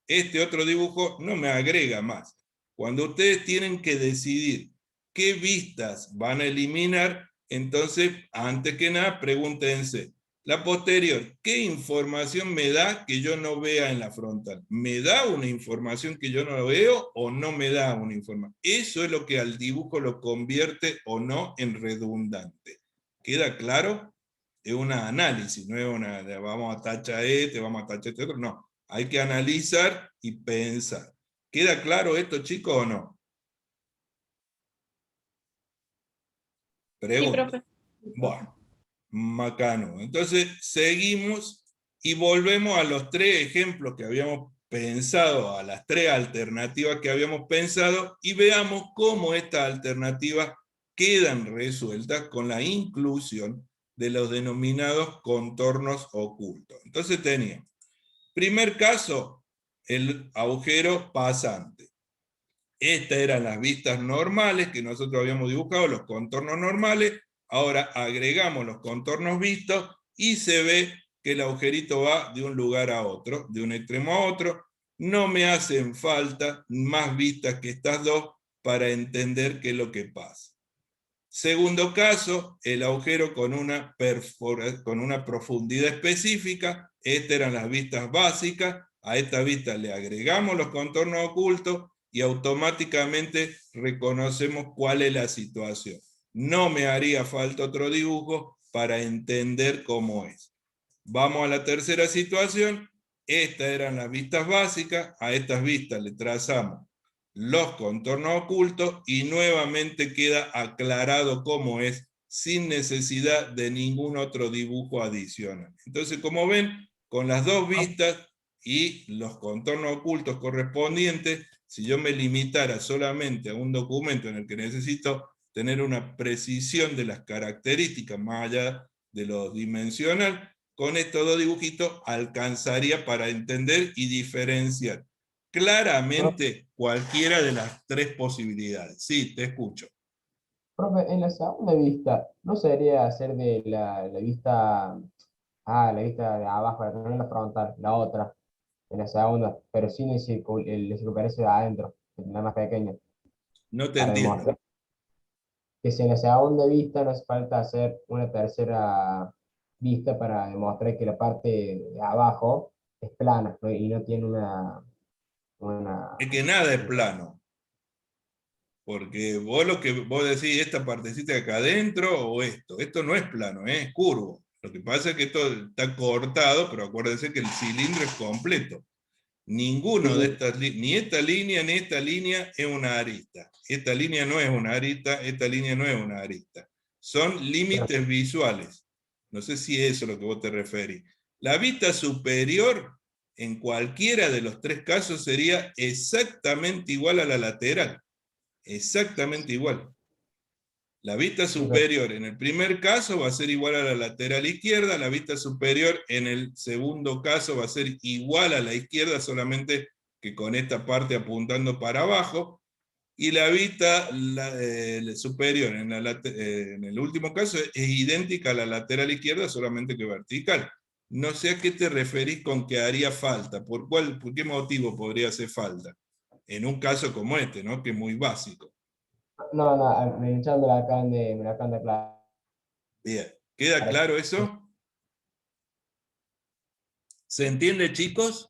Speaker 1: Este otro dibujo no me agrega más. Cuando ustedes tienen que decidir qué vistas van a eliminar, entonces, antes que nada, pregúntense, la posterior, ¿qué información me da que yo no vea en la frontal? ¿Me da una información que yo no veo o no me da una información? Eso es lo que al dibujo lo convierte o no en redundante. ¿Queda claro? Es un análisis, no es una, vamos a tachar vamos a tachar este otro, no. Hay que analizar y pensar. ¿Queda claro esto, chicos, o no? Pregunto.
Speaker 2: profe.
Speaker 1: Bueno, bacano. Entonces, seguimos y volvemos a los tres ejemplos que habíamos pensado, a las tres alternativas que habíamos pensado, y veamos cómo estas alternativas quedan resueltas con la inclusión de los denominados contornos ocultos. Entonces teníamos, primer caso, el agujero pasante. Estas eran las vistas normales que nosotros habíamos dibujado, los contornos normales. Ahora agregamos los contornos vistos y se ve que el agujerito va de un lugar a otro, de un extremo a otro. No me hacen falta más vistas que estas dos para entender qué es lo que pasa. Segundo caso, el agujero con una profundidad específica. Estas eran las vistas básicas. A esta vista le agregamos los contornos ocultos y automáticamente reconocemos cuál es la situación. No me haría falta otro dibujo para entender cómo es. Vamos a la tercera situación. Estas eran las vistas básicas. A estas vistas le trazamos los contornos ocultos y nuevamente queda aclarado cómo es sin necesidad de ningún otro dibujo adicional. Entonces, como ven, con las dos vistas y los contornos ocultos correspondientes, si yo me limitara solamente a un documento en el que necesito tener una precisión de las características más allá de lo dimensional, con estos dos dibujitos alcanzaría para entender y diferenciar claramente cualquiera de las tres posibilidades. Sí, te escucho.
Speaker 10: Profe, en la segunda vista, ¿no sería hacer de la vista, la vista de abajo, no en la frontal, la otra, en la segunda, pero sin el circunferencia de adentro, que es la más pequeña,
Speaker 1: No te
Speaker 10: para
Speaker 1: entiendo.
Speaker 10: demostrar que si en la segunda vista no hace falta hacer una tercera vista para demostrar que la parte de abajo es plana, ¿no? Y no tiene una...
Speaker 1: Es que nada es plano. Porque vos lo que vos decís, esta partecita de acá adentro o esto no es plano, es curvo. Lo que pasa es que esto está cortado, pero acuérdense que el cilindro es completo. Ninguno de estas, ni esta línea ni esta línea es una arista. Esta línea no es una arista, esta línea no es una arista. Son límites visuales. No sé si eso es lo que vos te referís. La vista superior, en cualquiera de los tres casos, sería exactamente igual a la lateral. Exactamente igual. La vista superior en el primer caso va a ser igual a la lateral izquierda, la vista superior en el segundo caso va a ser igual a la izquierda, solamente que con esta parte apuntando para abajo, y la vista superior en el último caso es idéntica a la lateral izquierda, solamente que vertical. No sé a qué te referís con que haría falta, por qué motivo podría hacer falta, en un caso como este, ¿no? Que es muy básico.
Speaker 10: No, me la acaban de aclarar.
Speaker 1: Bien, ¿queda claro eso? ¿Se entiende, chicos?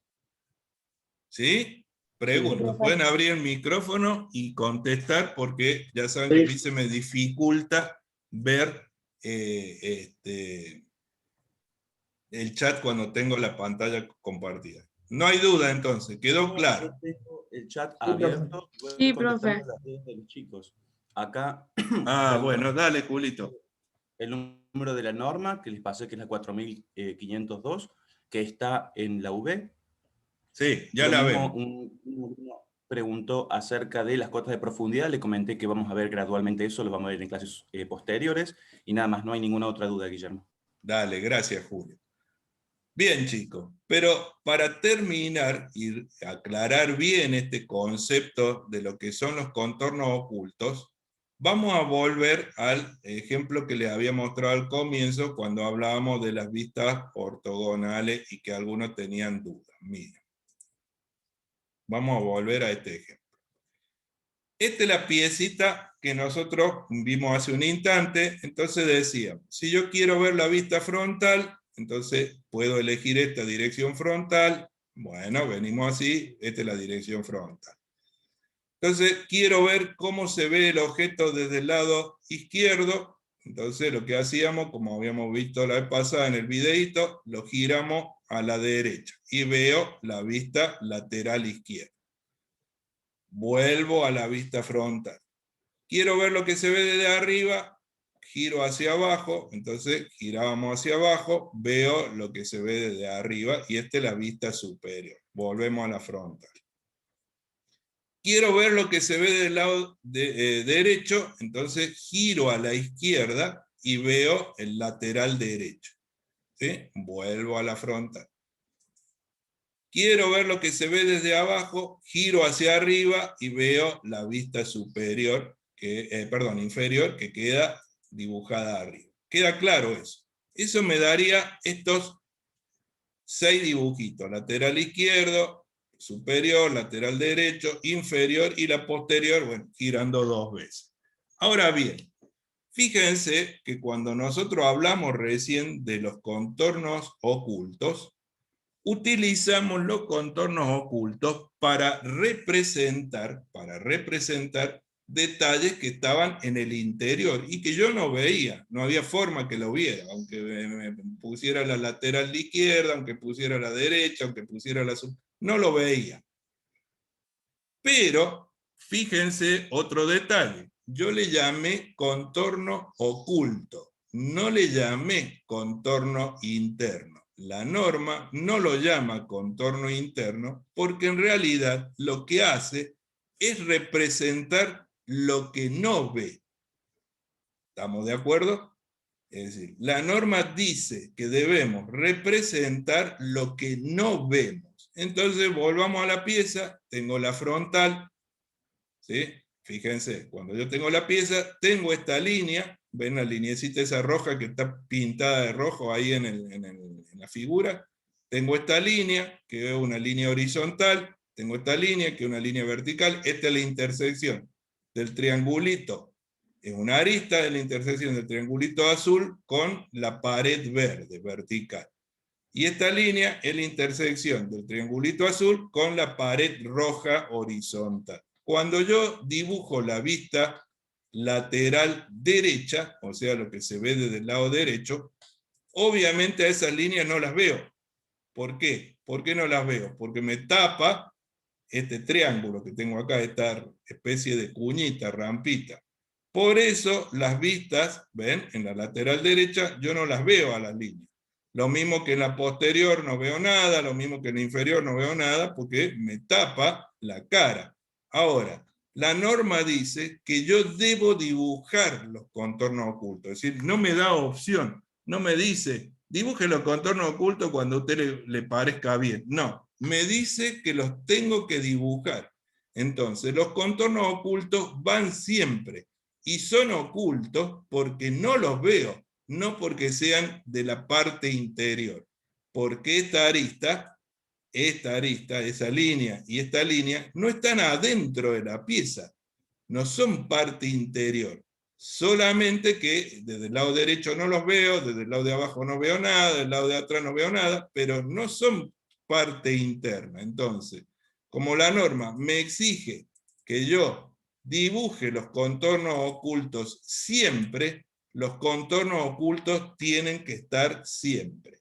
Speaker 1: ¿Sí? Pregunto, pueden abrir el micrófono y contestar porque ya saben que a mí se me dificulta ver el chat cuando tengo la pantalla compartida. No hay duda entonces, quedó claro.
Speaker 5: Yo tengo el chat
Speaker 9: profe.
Speaker 5: abierto. Y voy
Speaker 8: Sí,
Speaker 5: contestando
Speaker 8: profe.
Speaker 5: las dudas de los chicos. Acá.
Speaker 1: Ah, bueno, dale, Julito.
Speaker 5: El número de la norma, que les pasé, que es la 4502, que está en la UB.
Speaker 1: Sí, ya
Speaker 5: Lo
Speaker 1: la
Speaker 5: mismo,
Speaker 1: vemos.
Speaker 5: un alumno preguntó acerca de las cotas de profundidad, le comenté que vamos a ver gradualmente eso, lo vamos a ver en clases posteriores, y nada más, no hay ninguna otra duda, Guillermo.
Speaker 1: Dale, gracias, Julio. Bien, chicos, pero para terminar y aclarar bien este concepto de lo que son los contornos ocultos, vamos a volver al ejemplo que les había mostrado al comienzo cuando hablábamos de las vistas ortogonales y que algunos tenían dudas. Miren. Vamos a volver a este ejemplo. Esta es la piecita que nosotros vimos hace un instante, entonces decíamos, si yo quiero ver la vista frontal, entonces puedo elegir esta dirección frontal, bueno, venimos así, esta es la dirección frontal. Entonces quiero ver cómo se ve el objeto desde el lado izquierdo, entonces lo que hacíamos, como habíamos visto la vez pasada en el videito, lo giramos a la derecha y veo la vista lateral izquierda. Vuelvo a la vista frontal. Quiero ver lo que se ve desde arriba, giro hacia abajo, entonces girábamos hacia abajo, veo lo que se ve desde arriba, y esta es la vista superior. Volvemos a la frontal. Quiero ver lo que se ve del lado derecho, entonces giro a la izquierda y veo el lateral derecho. ¿Sí? Vuelvo a la frontal. Quiero ver lo que se ve desde abajo, giro hacia arriba y veo la vista superior, inferior, que queda dibujada arriba. ¿Queda claro eso? Eso me daría estos 6 dibujitos: lateral izquierdo, superior, lateral derecho, inferior y la posterior, bueno, girando 2 veces. Ahora bien, fíjense que cuando nosotros hablamos recién de los contornos ocultos, utilizamos los contornos ocultos para representar detalles que estaban en el interior y que yo no veía, no había forma que lo viera, aunque me pusiera la lateral de izquierda, aunque pusiera la derecha, aunque pusiera la no lo veía. Pero, fíjense otro detalle, yo le llamé contorno oculto, no le llamé contorno interno. La norma no lo llama contorno interno porque en realidad lo que hace es representar lo que no ve. ¿Estamos de acuerdo? Es decir, la norma dice que debemos representar lo que no vemos. Entonces volvamos a la pieza, tengo la frontal, ¿sí? Fíjense, cuando yo tengo la pieza, tengo esta línea, ven la lineecita esa roja que está pintada de rojo ahí en la figura, tengo esta línea, que es una línea horizontal, tengo esta línea, que es una línea vertical, esta es la intersección del triangulito, es una arista de la intersección del triangulito azul con la pared verde, vertical. Y esta línea es la intersección del triangulito azul con la pared roja horizontal. Cuando yo dibujo la vista lateral derecha, o sea, lo que se ve desde el lado derecho, obviamente a esas líneas no las veo. ¿Por qué? ¿Por qué no las veo? Porque me tapa este triángulo que tengo acá, esta especie de cuñita, rampita. Por eso las vistas, ven, en la lateral derecha, yo no las veo a las líneas. Lo mismo que en la posterior no veo nada, lo mismo que en la inferior no veo nada, porque me tapa la cara. Ahora, la norma dice que yo debo dibujar los contornos ocultos, es decir, no me da opción, no me dice, dibuje los contornos ocultos cuando a usted le parezca bien. No, me dice que los tengo que dibujar. Entonces, los contornos ocultos van siempre, y son ocultos porque no los veo, no porque sean de la parte interior. Porque esta arista, esa línea y esta línea, no están adentro de la pieza, no son parte interior. Solamente que desde el lado derecho no los veo, desde el lado de abajo no veo nada, del lado de atrás no veo nada, pero no son parte interna. Entonces, como la norma me exige que yo dibuje los contornos ocultos siempre, los contornos ocultos tienen que estar siempre.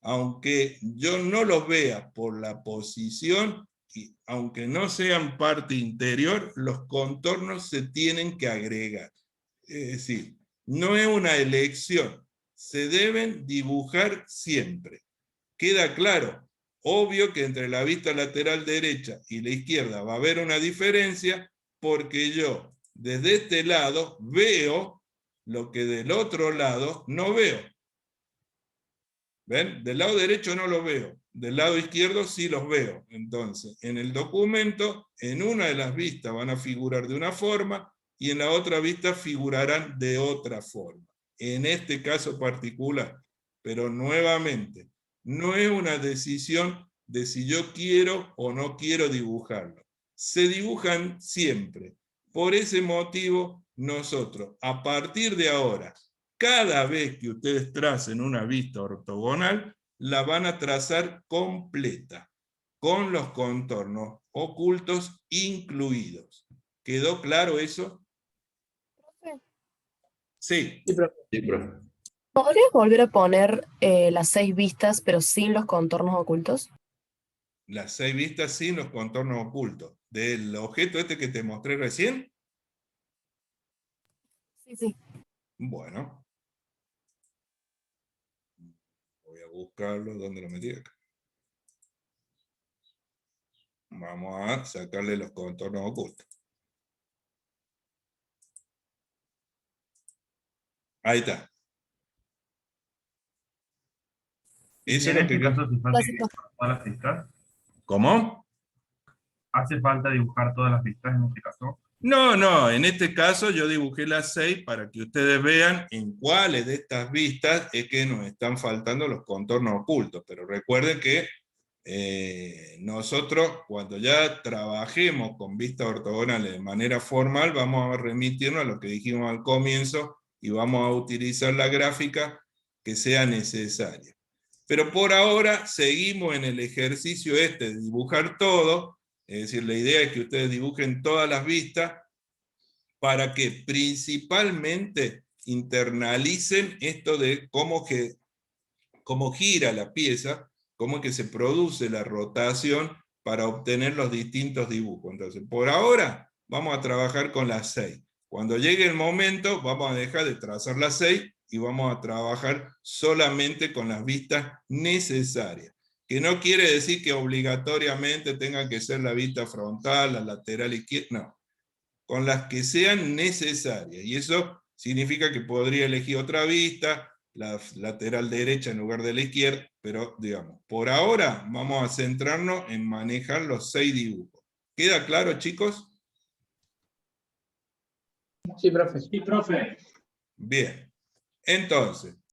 Speaker 1: aunque yo no los vea por la posición, y aunque no sean parte interior, los contornos se tienen que agregar. Es decir, no es una elección, se deben dibujar siempre. ¿Queda claro? Obvio que entre la vista lateral derecha y la izquierda va a haber una diferencia, porque yo desde este lado veo lo que del otro lado no veo. ¿Ven? Del lado derecho no lo veo, del lado izquierdo sí los veo. Entonces, en el documento, en una de las vistas van a figurar de una forma y en la otra vista figurarán de otra forma. En este caso particular. Pero nuevamente, no es una decisión de si yo quiero o no quiero dibujarlo. Se dibujan siempre. Por ese motivo, nosotros, a partir de ahora, cada vez que ustedes tracen una vista ortogonal, la van a trazar completa, con los contornos ocultos incluidos. ¿Quedó claro eso? Sí.
Speaker 9: Sí, profe.
Speaker 1: Sí, profe.
Speaker 3: ¿Podrías volver a poner las 6 vistas, pero sin los contornos ocultos?
Speaker 1: Las 6 vistas sin los contornos ocultos. Del objeto este que te mostré recién.
Speaker 3: Sí, sí.
Speaker 1: Bueno. Voy a buscarlo. ¿Dónde lo metí? Acá. Vamos a sacarle los contornos ocultos. Ahí está. Eso es lo que...
Speaker 7: caso hace falta
Speaker 3: Gracias,
Speaker 7: dibujar todas las vistas.
Speaker 1: ¿Cómo?
Speaker 7: ¿Hace falta dibujar todas las vistas en este caso?
Speaker 1: No, en este caso yo dibujé las 6 para que ustedes vean en cuáles de estas vistas es que nos están faltando los contornos ocultos. Pero recuerden que nosotros cuando ya trabajemos con vistas ortogonales de manera formal, vamos a remitirnos a lo que dijimos al comienzo y vamos a utilizar la gráfica que sea necesaria. Pero por ahora seguimos en el ejercicio este de dibujar todo. Es decir, la idea es que ustedes dibujen todas las vistas para que principalmente internalicen esto de cómo gira la pieza, cómo es que se produce la rotación para obtener los distintos dibujos. Entonces, por ahora vamos a trabajar con las 6. Cuando llegue el momento, vamos a dejar de trazar las 6 y vamos a trabajar solamente con las vistas necesarias. Que no quiere decir que obligatoriamente tenga que ser la vista frontal, la lateral izquierda, no. Con las que sean necesarias. Y eso significa que podría elegir otra vista, la lateral derecha en lugar de la izquierda, pero digamos, por ahora vamos a centrarnos en manejar los 6 dibujos. ¿Queda claro, chicos?
Speaker 9: Sí, profe.
Speaker 7: Sí, profe.
Speaker 1: Bien. Entonces,